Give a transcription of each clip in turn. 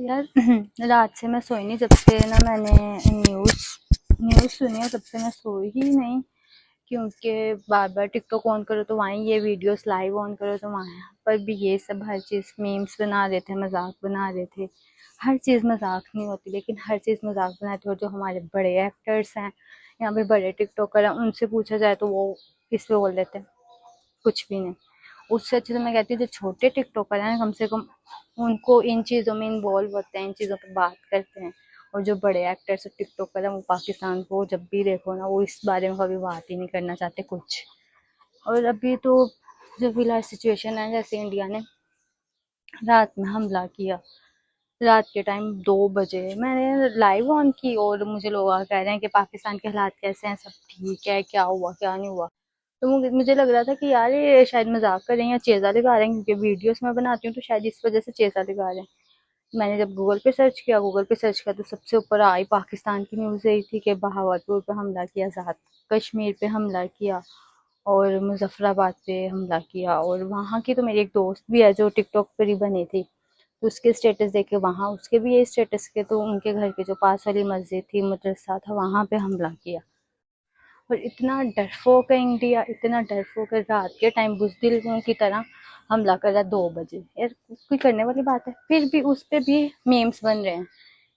यार रात से मैं सोई नहीं, जब से ना मैंने न्यूज़ सुनी है तब से मैं सोई ही नहीं। क्योंकि बार बार टिकटॉक ऑन करो तो वहीं ये वीडियोस, लाइव ऑन करो तो वहाँ पर भी ये सब हर चीज़ मीम्स बना रहे थे, मजाक बना रहे थे। हर चीज़ मजाक नहीं होती, लेकिन हर चीज़ मजाक बनाते। और जो हमारे बड़े एक्टर्स हैं, यहाँ पे बड़े टिकटॉकर हैं, उनसे पूछा जाए तो वो किस पे बोल देते हैं, कुछ भी नहीं। उससे अच्छे तो मैं कहती हूँ जो छोटे टिकटॉकर हैं कम से कम उनको इन चीज़ों में इन्वॉल्व होते हैं, इन चीज़ों पे बात करते हैं। और जो बड़े एक्टर्स और टिकटॉकर हैं वो पाकिस्तान को जब भी देखो ना वो इस बारे में कभी बात ही नहीं करना चाहते कुछ। और अभी तो जो फिलहाल सिचुएशन है, जैसे इंडिया ने रात में हमला किया, रात के टाइम 2 बजे मैंने लाइव ऑन की और मुझे लोग कह रहे हैं कि पाकिस्तान के हालात कैसे हैं, सब ठीक है, क्या हुआ क्या नहीं हुआ। तो मुझे लग रहा था कि यार ये शायद मजाक कर रहे हैं या चेज़ा लगा रहे हैं, क्योंकि वीडियोस मैं बनाती हूँ तो शायद इस वजह से चेज़ा लगा रहे हैं। मैंने जब गूगल पे सर्च किया तो सबसे ऊपर आई पाकिस्तान की न्यूज़ यही थी कि बहावलपुर पे हमला किया, ज़ात कश्मीर पे हमला किया और मुजफ्फराबाद पे हमला किया। और वहाँ की तो मेरी एक दोस्त भी है जो टिकटॉक पर ही बनी थी, तो उसके स्टेटस देखे वहाँ उसके भी ये स्टेटस के, तो उनके घर के जो पास वाली मस्जिद थी, मदरसा था, वहाँ पे हमला किया। और इतना डरपोक है इंडिया, इतना डरपोक है, रात के टाइम बुज़दिलों की तरह हमला कर रहा है 2 बजे। यार कोई करने वाली बात है? फिर भी उस पर भी मीम्स बन रहे हैं।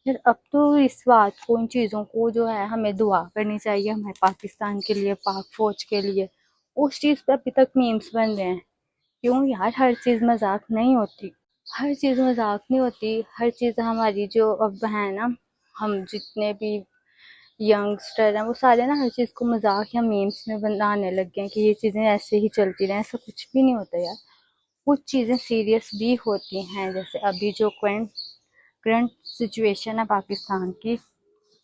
यार अब तो इस बात को, इन चीज़ों को जो है हमें दुआ करनी चाहिए, हमें पाकिस्तान के लिए, पाक फौज के लिए। उस चीज़ पे अभी तक मीम्स बन रहे हैं। क्यों यार? हर चीज़ मजाक नहीं होती, हर चीज़ मजाक नहीं होती। हर चीज़ हमारी जो अब है ना, हम जितने भी यंगस्टर हैं वो सारे ना हर चीज़ को मजाक या मीम्स में बनाने लग गए हैं कि ये चीज़ें ऐसे ही चलती रहें। ऐसा कुछ भी नहीं होता यार, कुछ चीज़ें सीरियस भी होती हैं। जैसे अभी जो करंट सिचुएशन है पाकिस्तान की,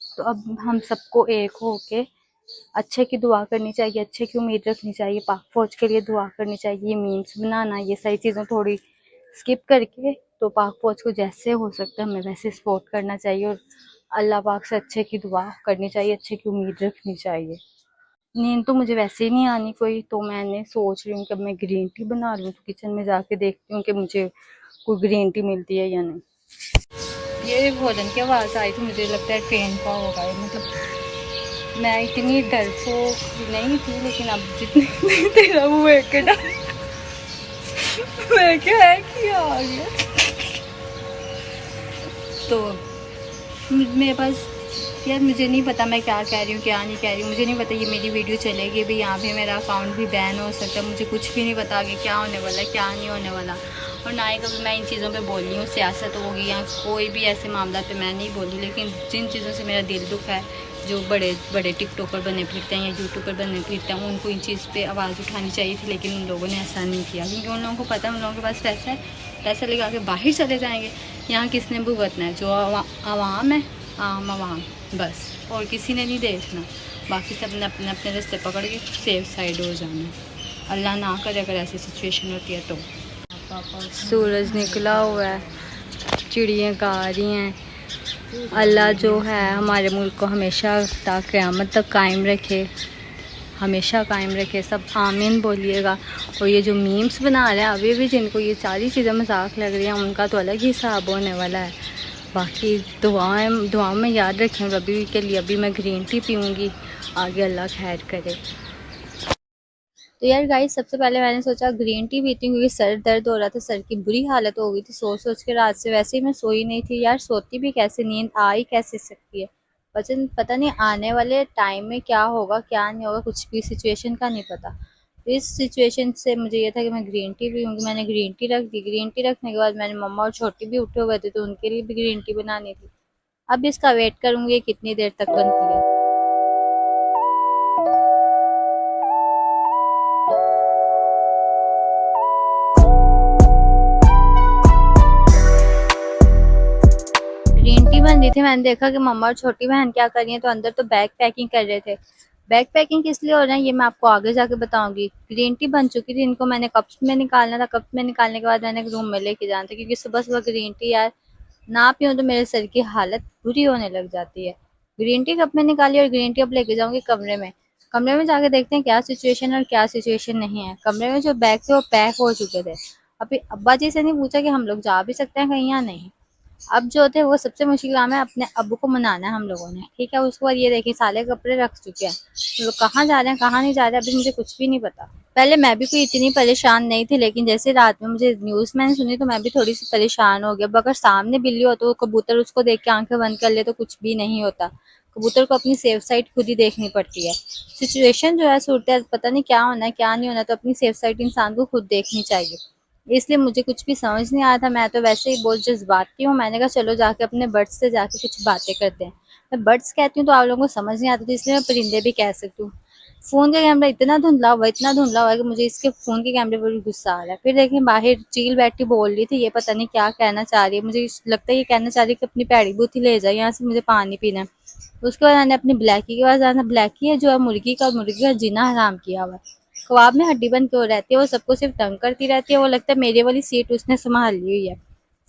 तो अब हम सबको एक होके अच्छे की दुआ करनी चाहिए, अच्छे की उम्मीद रखनी चाहिए, पाक फौज के लिए दुआ करनी चाहिए। ये मीम्स बनाना, ये सारी चीज़ें थोड़ी स्किप करके, तो पाक फौज को जैसे हो सकता है हमें वैसे सपोर्ट करना चाहिए और अल्लाह पाक से अच्छे की दुआ करनी चाहिए, अच्छे की उम्मीद रखनी चाहिए। नींद तो मुझे वैसे ही नहीं आनी कोई, तो मैंने सोच रही हूँ कि अब मैं ग्रीन टी बना लूँ, तो किचन में जाके देखती हूँ कि मुझे कोई ग्रीन टी मिलती है या नहीं। ये भोजन की आवाज़ आई थी, मुझे लगता है ट्रेन का होगा ये। मतलब मैं इतनी डरपोक नहीं थी, लेकिन अब जितनी तेरा मुँह एक मैं क्या है कि आ गया। तो मेरे पास, यार मुझे नहीं पता मैं क्या कह रही हूँ क्या नहीं कह रही हूँ, मुझे नहीं पता ये मेरी वीडियो चलेगी भी, यहाँ पे मेरा अकाउंट भी बैन हो सकता है, मुझे कुछ भी नहीं पता कि क्या होने वाला है क्या नहीं होने वाला। और ना ही कभी मैं इन चीज़ों पे बोली हूँ, सियासत होगी या कोई भी ऐसे मामला पे मैं नहीं बोली। लेकिन जिन चीज़ों से मेरा दिल दुख है, जो बड़े बड़े टिकटॉकर बने फिरते हैं या यूट्यूबर बने फिरते हैं, उनको इन चीज़ पर आवाज़ उठानी चाहिए थी, लेकिन उन लोगों ने ऐसा नहीं किया। क्योंकि उन लोगों को पता है उन लोगों के पास पैसा है, पैसा लगा के बाहर चले जाएंगे। यहाँ किसने भुगतना है? जो आवाम है, आम आवाम, बस। और किसी ने नहीं देखना, बाकी सब ने अपने अपने रास्ते पकड़ के सेफ साइड हो जाना। अल्लाह ना करे अगर ऐसी सिचुएशन होती है तो। सूरज निकला हुआ है, चिड़ियाँ गा रही हैं। अल्लाह जो है हमारे मुल्क को हमेशा ता क़यामत तक कायम रखे, हमेशा कायम रखे। सब आमीन बोलिएगा। और ये जो मीम्स बना रहे हैं अभी भी, जिनको ये सारी चीज़ें मजाक लग रही हैं, उनका तो अलग ही हिसाब होने वाला है। बाकी दुआओं में याद रखें अभी के लिए। अभी मैं ग्रीन टी पीऊँगी, आगे अल्लाह खैर करे। तो यार गाइस, सबसे पहले मैंने सोचा ग्रीन टी पीती हूँ, क्योंकि सर दर्द हो रहा था, सर की बुरी हालत हो गई थी सोच सोच के। रात से वैसे ही मैं सोई नहीं थी यार, सोती भी कैसे, नींद आ ही कैसे सकती है। वचन पता नहीं आने वाले टाइम में क्या होगा क्या नहीं होगा, कुछ भी सिचुएशन का नहीं पता। तो इस सिचुएशन से मुझे ये था कि मैं ग्रीन टी पीऊँगी। मैंने ग्रीन टी रख दी। ग्रीन टी रखने के बाद मैंने मम्मा और छोटी भी उठे हुए थे, तो उनके लिए भी ग्रीन टी बनानी थी। अब इसका वेट करूँगी कितनी देर तक बनती है। ग्रीन टी बन रही थी, मैंने देखा कि मम्मा और छोटी बहन क्या कर रही हैं, तो अंदर तो बैग पैकिंग कर रहे थे। बैग पैकिंग किस लिए हो रहा है ये मैं आपको आगे जाके बताऊंगी। ग्रीन टी बन चुकी थी, इनको मैंने कप्स में निकालना था। कप्स में निकालने के बाद मैंने रूम में लेके जाना था, क्योंकि सुबह सुबह ग्रीन टी यार ना पीऊँ तो मेरे सर की हालत बुरी होने लग जाती है। ग्रीन टी कप में निकाली और ग्रीन टी अब लेके जाऊंगी कमरे में। कमरे में जाके देखते हैं क्या सिचुएशन है और क्या सिचुएशन नहीं है। कमरे में जो बैग थे वो पैक हो चुके थे। अभी अब्बा जी से नहीं पूछा कि हम लोग जा भी सकते हैं कहीं या नहीं। अब जो थे वो सबसे मुश्किल काम है, अपने अब्बू को मनाना है हम लोगों ने, ठीक है। उसके बाद ये देखिए सारे कपड़े रख चुके हैं, वो कहाँ जा रहे हैं कहाँ नहीं जा रहे अभी मुझे कुछ भी नहीं पता। पहले मैं भी कोई इतनी परेशान नहीं थी, लेकिन जैसे रात में मुझे न्यूज़ मैंने सुनी तो मैं भी थोड़ी सी परेशान हो गया। अब अगर सामने बिल्ली हो तो कबूतर उसको देख के आंखें बंद कर ले तो कुछ भी नहीं होता। कबूतर को अपनी सेफ साइड खुद ही देखनी पड़ती है। सिचुएशन जो है सूरत पता नहीं क्या होना है क्या नहीं होना, तो अपनी सेफ साइड इंसान को खुद देखनी चाहिए। इसलिए मुझे कुछ भी समझ नहीं आया था, मैं तो वैसे ही बहुत जज़्बाती हूँ। मैंने कहा चलो जाके अपने बर्ड्स से जाके कुछ बातें करते हैं। मैं बर्ड्स कहती हूँ तो आप लोगों को समझ नहीं आता, तो इसलिए मैं परिंदे भी कह सकती हूँ। फ़ोन का कैमरा इतना धुंधला हुआ है कि मुझे इसके फ़ोन के कैमरे पर भी गुस्सा आ रहा है। फिर देखिए बाहर चील बैठी बोल रही थी, ये पता नहीं क्या कहना चाह रही है। मुझे लगता है ये कहना चाह रही है कि अपनी भैड़ी बूथी ले जाए यहाँ से, मुझे पानी पीना है। उसके बाद मैंने अपनी ब्लैकी के पास जाना। ब्लैकी है जो है मुर्गी का जीना हराम किया हुआ है। ख्वाब में हड्डी बन के वो रहती है, वो सबको सिर्फ तंग करती रहती है। वो लगता है मेरी वाली सीट उसने संभाल ली हुई है,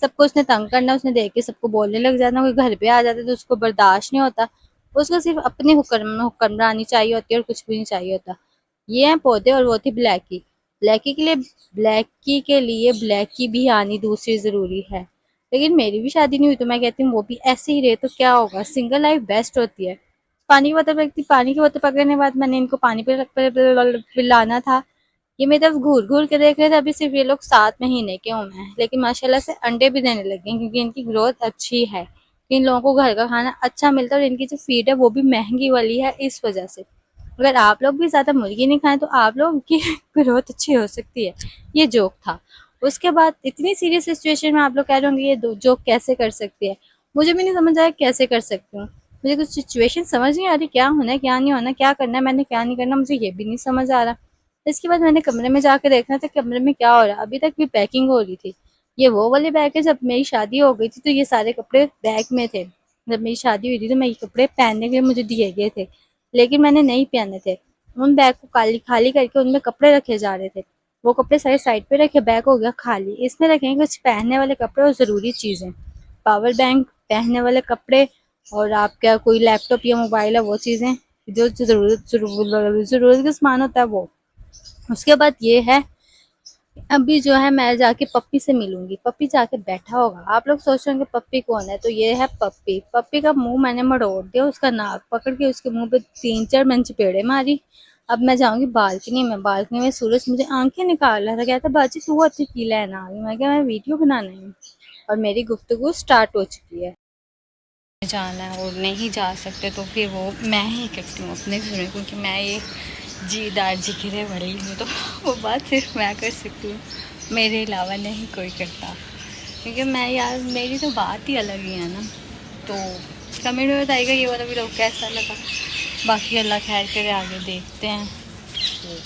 सबको उसने तंग करना, उसने देख के सबको बोलने लग जाना। कोई घर पे आ जाता है तो उसको बर्दाश्त नहीं होता, उसको सिर्फ अपनी हुक्मरानी चाहिए होती है और कुछ भी नहीं चाहिए होता। ये है पौधे और वो थी ब्लैकी। ब्लैकी के लिए ब्लैकी भी आनी दूसरी जरूरी है। लेकिन मेरी भी शादी नहीं हुई तो मैं कहती हूँ वो भी ऐसे ही रहे तो क्या होगा, सिंगल लाइफ बेस्ट होती है। पानी की बोतल रखती, पानी की बोतल पकड़ने के बाद मैंने इनको पानी पिलाना था। ये मेरी तरफ घूर घूर के देख रहे थे। अभी सिर्फ ये लोग 7 महीने के हुए हैं, लेकिन माशाल्लाह से अंडे भी देने लगे हैं क्योंकि इनकी ग्रोथ अच्छी है। इन लोगों को घर का खाना अच्छा मिलता है और इनकी जो फीड है वो भी महंगी वाली है, इस वजह से। अगर आप लोग भी ज़्यादा मुर्गी नहीं खाएं तो आप लोग की ग्रोथ अच्छी हो सकती है। ये जोक था। उसके बाद इतनी सीरियस सिचुएशन में आप लोग कह रहे होंगे ये जोक कैसे कर सकती है। मुझे भी नहीं समझ आया कैसे कर सकती हूँ। मुझे कुछ सिचुएशन समझ नहीं आ रही, क्या होना है क्या नहीं होना, क्या करना है मैंने क्या नहीं करना, मुझे ये भी नहीं समझ आ रहा। इसके बाद मैंने कमरे में जाकर देखना था कमरे में क्या हो रहा है। अभी तक भी पैकिंग हो रही थी। ये वो वाले बैग है, जब मेरी शादी हो गई थी तो ये सारे कपड़े बैग में थे। जब मेरी शादी हुई थी तो मैं ये कपड़े पहनने के लिए मुझे दिए गए थे, लेकिन मैंने नहीं पहने थे। उन बैग को खाली खाली करके उनमें कपड़े रखे जा रहे थे। वो कपड़े सारे साइड पे रखे, बैग हो गया खाली। इसमें रखेंगे कुछ पहनने वाले कपड़े और ज़रूरी चीज़ें, पावर बैंक, पहनने वाले कपड़े, और आपका कोई लैपटॉप या मोबाइल है वो चीज़ें जो ज़रूरत का सामान होता है वो। उसके बाद ये है, अभी जो है मैं जाके पप्पी से मिलूंगी। पप्पी जाके बैठा होगा, आप लोग सोच रहे होंगे पप्पी कौन है, तो ये है पप्पी। पप्पी का मुंह मैंने मड़ोड़ दिया, उसका नाक पकड़ के उसके मुंह पे 3-4 मैंने चपेड़े मारी। अब मैं जाऊंगी बालकनी में। बालकनी में सूरज मुझे आंखें निकाल रहा था, कहता बाजी तू अच्छी की लेना आ गई। मैं क्या, मैं वीडियो बनाना है। और मेरी गुफ्तगू स्टार्ट हो चुकी है। जाना है और नहीं जा सकते तो फिर वो मैं ही करती हूँ अपने घर में, क्योंकि मैं ये जीदार जिगरे बड़ी हूँ तो वो बात सिर्फ मैं कर सकती हूँ, मेरे अलावा नहीं कोई करता। क्योंकि मैं यार, मेरी तो बात ही अलग ही है ना। तो कमेंट में बताइएगा ये वाला वीडियो कैसा लगा। बाकी अल्लाह खैर करे, आगे देखते हैं। तो